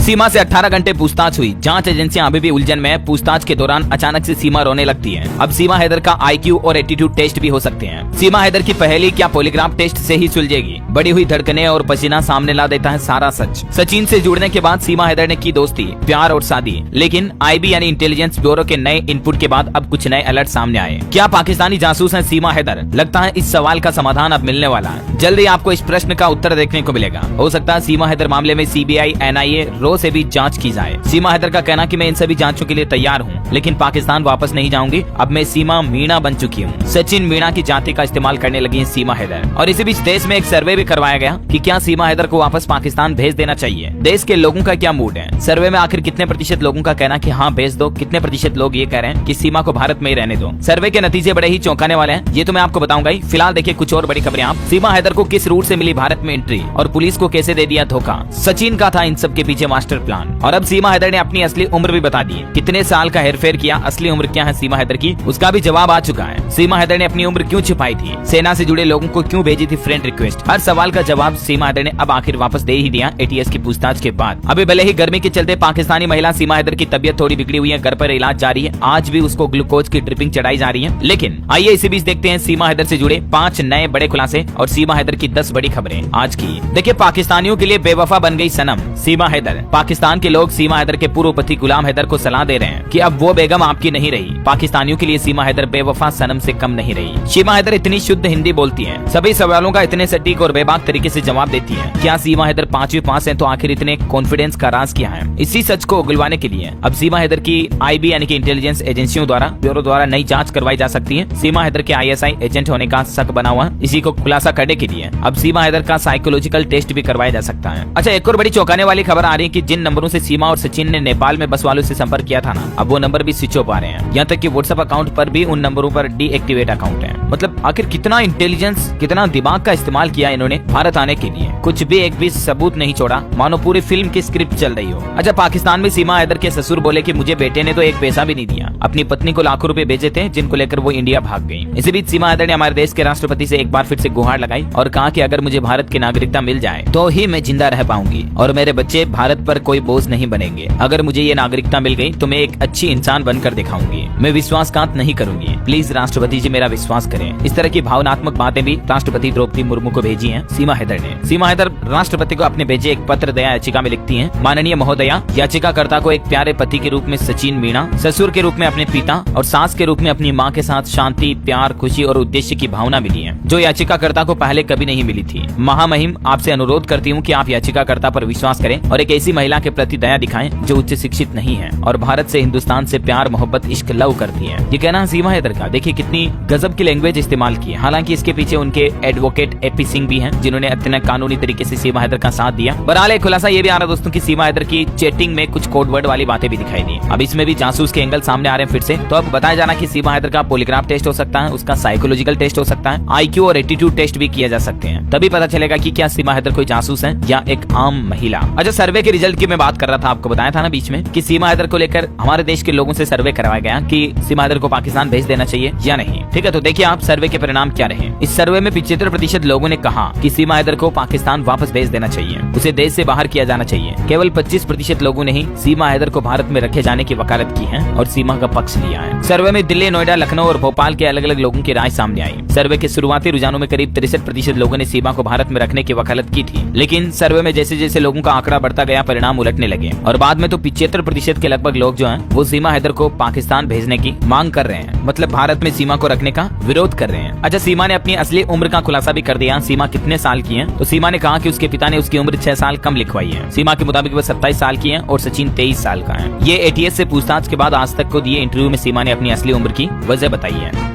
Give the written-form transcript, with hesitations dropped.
सीमा से 18 घंटे पूछताछ हुई। जांच एजेंसियां अभी भी उलझन में है। पूछताछ के दौरान अचानक से सीमा रोने लगती है। अब सीमा हैदर का IQ और एटीट्यूड टेस्ट भी हो सकते हैं। सीमा हैदर की पहेली क्या पॉलीग्राफ टेस्ट से ही सुलझेगी? बढ़ी हुई धड़कनें और पसीना सामने ला देता है सारा सच। सचिन से जुड़ने के बाद सीमा हैदर ने की दोस्ती, प्यार और शादी, लेकिन IB यानी इंटेलिजेंस ब्यूरो के नए इनपुट के बाद अब कुछ नए अलर्ट सामने आए। क्या पाकिस्तानी जासूस है सीमा हैदर? लगता है इस सवाल का समाधान अब मिलने वाला है। जल्दी आपको इस प्रश्न का उत्तर देखने को मिलेगा। हो सकता है सीमा हैदर मामले में CBI, NIA, RAW से भी जांच की जाए। सीमा हैदर का कहना कि मैं इन सभी जांचों के लिए तैयार हूं, लेकिन पाकिस्तान वापस नहीं जाऊंगी। अब मैं सीमा मीणा बन चुकी हूं। सचिन मीणा की जाति का इस्तेमाल करने लगी है सीमा हैदर। और इसी बीच देश में एक सर्वे भी करवाया गया कि क्या सीमा हैदर को वापस पाकिस्तान भेज देना चाहिए। देश के लोगों का क्या मूड है? सर्वे में आखिर कितने प्रतिशत लोगों का कहना कि हाँ भेज दो, कितने प्रतिशत लोग ये कह रहे हैं कि सीमा को भारत में ही रहने दो। सर्वे के नतीजे बड़े ही चौंकाने वाले हैं, ये तो मैं आपको बताऊंगा ही। फिलहाल देखिए कुछ और बड़ी खबरें। आप सीमा हैदर को किस रूट से मिली भारत में एंट्री और पुलिस को कैसे दे दिया धोखा? सचिन का था इन सब के पीछे मास्टर प्लान। और अब सीमा हैदर ने अपनी असली उम्र भी बता दी। कितने साल का हेरफेर किया, असली उम्र क्या है सीमा हैदर की, उसका भी जवाब आ चुका है। सीमा हैदर ने अपनी उम्र क्यों छिपाई थी? सेना से जुड़े लोगों को क्यों भेजी थी फ्रेंड रिक्वेस्ट? हर सवाल का जवाब सीमा हैदर ने अब आखिर वापस दे ही दिया ATS की पूछताछ के बाद। अभी भले ही गर्मी के चलते पाकिस्तानी महिला सीमा हैदर की तबियत थोड़ी बिगड़ी हुई है, घर पर इलाज जारी है। आज भी उसको ग्लूकोज की ड्रिपिंग चढ़ाई जा रही है। लेकिन आइए इसी बीच देखते हैं सीमा हैदर से जुड़े 5 नए बड़े खुलासे और सीमा हैदर की 10 बड़ी खबरें आज की। देखिए, पाकिस्तानियों के लिए बेवफा बन गई सनम सीमा हैदर। पाकिस्तान के लोग सीमा हैदर के पूर्व पति गुलाम हैदर को सलाह दे रहे हैं कि अब वो बेगम आपकी नहीं रही। पाकिस्तानियों के लिए सीमा हैदर बेवफा सनम से कम नहीं रही। सीमा हैदर इतनी शुद्ध हिंदी बोलती है, सभी सवालों का इतने सटीक और बेबाक तरीके से जवाब देती है। क्या सीमा हैदर 5वीं पास है? तो आखिर इतने कॉन्फिडेंस का राज क्या है? इसी सच को उगलवाने के लिए अब सीमा हैदर की IB यानी कि इंटेलिजेंस एजेंसियों द्वारा, ब्यूरो द्वारा नई जांच करवाई जा सकती है। सीमा हैदर के ISI एजेंट होने का शक बना हुआ, इसी को खुलासा करने के लिए अब सीमा हैदर का साइकोलॉजिकल टेस्ट भी करवाया जा सकता है। अच्छा, एक और बड़ी चौंकाने वाली खबर आ रही है कि जिन नंबरों से सीमा और सचिन ने नेपाल में बस वालों से संपर्क किया था ना, अब वो नंबर भी स्विच ऑफ आ रहे हैं। यहाँ तक कि WhatsApp अकाउंट पर भी उन नंबरों पर डीएक्टिवेट अकाउंट है। मतलब आखिर कितना इंटेलिजेंस, कितना दिमाग का इस्तेमाल किया इन्होंने भारत आने के लिए। कुछ भी एक भी सबूत नहीं छोड़ा, मानो पूरी फिल्म की स्क्रिप्ट चल रही हो। अच्छा, पाकिस्तान में सीमा हैदर के ससुर बोले कि मुझे बेटे ने तो एक पैसा भी नहीं दिया। अपनी पत्नी को लाखों रुपए भेजे थे, जिनको लेकर वो इंडिया भाग गई। इसी बीच सीमा हैदर ने हमारे देश के राष्ट्रपति से एक बार फिर से गुहार लगाई और कहा कि अगर मुझे भारत की नागरिकता मिल जाए तो ही मैं जिंदा रह पाऊंगी और मेरे बच्चे भारत पर कोई बोझ नहीं बनेंगे। अगर मुझे ये नागरिकता मिल गई तो मैं एक अच्छी इंसान बनकर दिखाऊंगी। मैं विश्वासघात नहीं करूंगी। प्लीज राष्ट्रपति जी मेरा विश्वास करें। इस तरह की भावनात्मक बातें भी राष्ट्रपति द्रौपदी मुर्मू को भेजी हैं सीमा हैदर ने। सीमा हैदर राष्ट्रपति को अपने भेजे एक पत्र दया याचिका में लिखती हैं, माननीय महोदया, याचिकाकर्ता को एक प्यारे पति के रूप में सचिन मीणा, ससुर के रूप में अपने पिता और सास के रूप में अपनी माँ के साथ शांति, प्यार, खुशी और उद्देश्य की भावना मिली है, जो याचिकाकर्ता को पहले कभी नहीं मिली थी। महामहिम, आपसे अनुरोध करती हूँ कि आप याचिकाकर्ता पर विश्वास करें और एक ऐसी महिला के प्रति दया दिखाएं जो उच्च शिक्षित नहीं है और भारत से, हिंदुस्तान से प्यार, मोहब्बत, इश्क, लव करती है। ये कहना सीमा हैदर का। देखिए कितनी गजब की लैंग्वेज इस्तेमाल की है। हालांकि इसके पीछे उनके एडवोकेट AP सिंह भी हैं, जिन्होंने इतने कानूनी तरीके से सीमा हैदर का साथ दिया। बहरहाल खुलासा ये भी आ रहा दोस्तों कि सीमा हैदर की चैटिंग में कुछ कोड वर्ड वाली बातें भी दिखाई दी। अब इसमें भी जासूस के एंगल सामने आ रहे हैं फिर से। तो अब बताया जाना कि सीमा हैदर का पॉलीग्राफ टेस्ट हो सकता है, उसका साइकोलॉजिकल टेस्ट हो सकता है, IQ और एटीट्यूड टेस्ट भी किया जा सकते हैं। तभी पता चलेगा कि क्या सीमा हैदर कोई जासूस है या एक आम महिला। अच्छा, सर्वे के रिजल्ट की मैं बात कर रहा था, आपको बताया था ना बीच में कि सीमा हैदर को लेकर हमारे देश के लोगों से सर्वे करवाया गया कि सीमा हैदर को पाकिस्तान भेज देना चाहिए या नहीं। ठीक है, तो देखिए आप सर्वे के परिणाम क्या रहे। इस सर्वे में 75% लोगों ने कहा कि सीमा हैदर को पाकिस्तान वापस भेज देना चाहिए, उसे देश से बाहर किया जाना चाहिए। केवल 25% लोगों ने ही सीमा हैदर को भारत में रखे जाने की वकालत की है और सीमा का पक्ष लिया है। सर्वे में दिल्ली, नोएडा, लखनऊ और भोपाल के अलग अलग लोगों की राय सामने आई। सर्वे के शुरुआती रुझानों में करीब 63% लोगों ने सीमा को भारत में रखने की वकालत की थी, लेकिन सर्वे में जैसे जैसे लोगों का आंकड़ा बढ़ता गया, परिणाम उलटने लगे और बाद में तो 75% के लगभग लोग जो हैं वो सीमा हैदर को पाकिस्तान भेजने की मांग कर रहे हैं, मतलब भारत में सीमा को रखने का विरोध कर रहे हैं। अच्छा, सीमा ने अपनी असली उम्र का खुलासा भी कर दिया। सीमा कितने साल की है? तो सीमा ने कहा कि उसके पिता ने उसकी उम्र 6 साल कम लिखवाई है। सीमा के मुताबिक वह 27 साल की है और सचिन 23 साल का है। ये ATS से पूछताछ के बाद आज तक को दिए इंटरव्यू में सीमा ने अपनी असली उम्र की वजह बताई है।